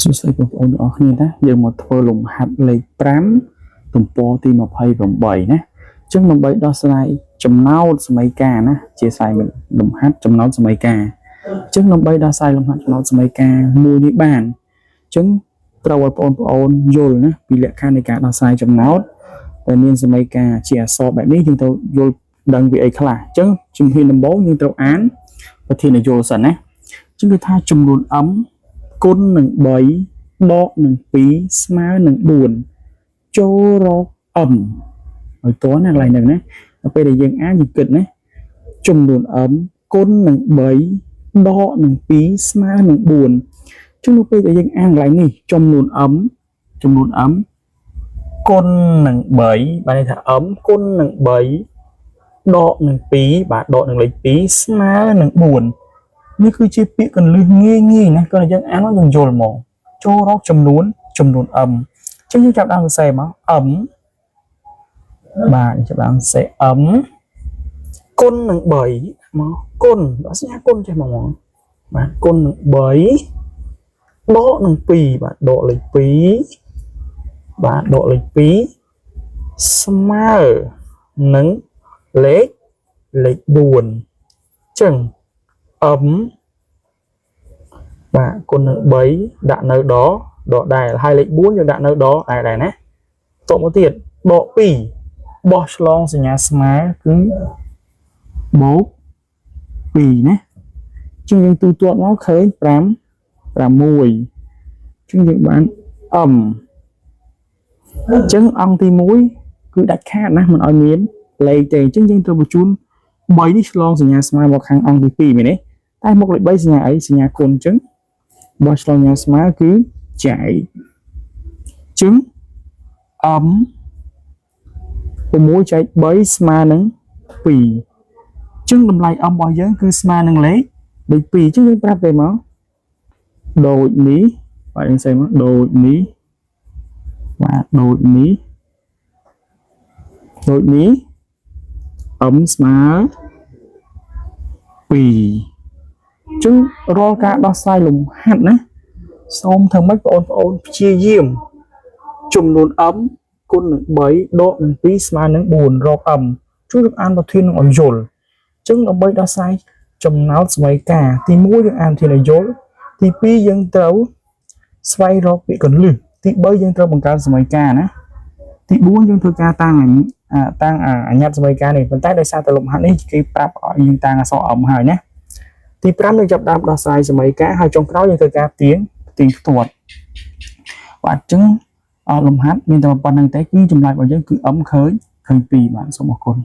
សួស្តីបងប្អូនទាំងអស់គ្នាណាយើងមកធ្វើលំហាត់លេខ5ទំព័រទី28ណាអញ្ចឹងដើម្បីដោះស្រាយចំណោទសមីការណាជាស្វ័យលំហាត់ចំណោទសមីការអញ្ចឹងដើម្បីដោះស្រាយលំហាត់ចំណោទសមីការមួយនេះបានអញ្ចឹងត្រូវឲ្យបងប្អូនយល់ណាពីលក្ខខណ្ឌនៃការដោះស្រាយចំណោទដែលមានសមីការជាអក្សរបែបនេះយើងត្រូវយល់ដឹងពីអីខ្លះអញ្ចឹងជំហានដំបូងយើងត្រូវអានប្រធានយល់សិនណាអញ្ចឹងគឺថាចំនួន m គុណនឹង3ដកនឹង2ស្មើនឹង4ចូលរក m ឲ្យតើណាកន្លែងហ្នឹងណាដល់ពេលដែលយើងអានយើងគិតណាចំនួន m គុណនឹង3ដកនឹង2ស្មើនឹង4ចឹងនៅពេលដែលយើងអានកន្លែងនេះចំនួន m គុណនឹង3បានន័យថា m គុណនឹង3ដកនឹង2បាទដកនឹងលេខ2ស្មើនឹង4នេះគឺជាពាក្យកន្លឹះងាយណាគាត់យើងអានមកយើងយល់មកចូលរកចំនួន m ចឹងយើងចាប់ដើមសរសេរមក m បាទចាប់ដើមសរសេរ m គុណនឹង3មកគុណដល់សញ្ញាគុណចេះមកបាទគុណនឹង3ដកនឹង2បាទដកលេខ2បាទដកលេខ2ស្មើនឹងលេខ4ចឹង m បាទគុណនឹង3ដាក់នៅដកដែរហើយលេខ4យើងដាក់នៅដកដែរណាតមកទៀតដក2បោះឆ្លងសញ្ញាស្មើគឺបូក2ណាជាងយើងទូទាត់មកឃើញ6ជាងយើងបាន m អញ្ចឹងអង្គទី1គឺដាច់ខាតណាមិនឲ្យមានលេខទេអញ្ចឹងយើងត្រូវបញ្ជូន3នេះឆ្លងសញ្ញាស្មើមកខាងអង្គទី2មែនទេតែមុខលេខ3សញ្ញាអីសញ្ញាគុណអញ្ចឹងបោះឆ្លងសញ្ញាស្មើគឺចែកចឹង m 6ចែក3ស្មើនឹង2ចឹងតម្លៃ m របស់យើងគឺស្មើនឹងលេខ2ចឹងយើងប្រាប់ទៅមកដូចនេះបាទយើងសេមកដូចនេះបាទដូចនេះm ស្មើ2ចឹងរាល់ការដោះស្រាយលំហាត់ណាសូមធ្វើម៉េចបងប្អូនព្យាយាមចំនួន m គុណនឹង3ដកនឹង2ស្មើនឹង4រក m ជួយអានប្រធាននឹងឲ្យយល់ចឹងដើម្បីដោះស្រាយចំណោទសមីការទី1យើងអានធានឲ្យយល់ទី2យើងត្រូវស្វែងរកពាក្យកន្លឹះទី3យើងត្រូវបង្កើនសមីការណាទី4យើងធ្វើការតាំងអាញាត់សមីការនេះប៉ុន្តែដោយសារតែលំហាត់នេះគេប្រាប់ឲ្យយើងតាំងអក្សរ m ហើយណាទី5យើងចាប់ដើមដោះស្រាយសមីការហើយចុងក្រោយយើងធ្វើការទាញផ្ទាត់បាទអញ្ចឹងលំហាត់មានតែប៉ុណ្្នឹងទេគឺចម្លើយរបស់យើងគឺ m ឃើញ2បាទសូមអរគុណ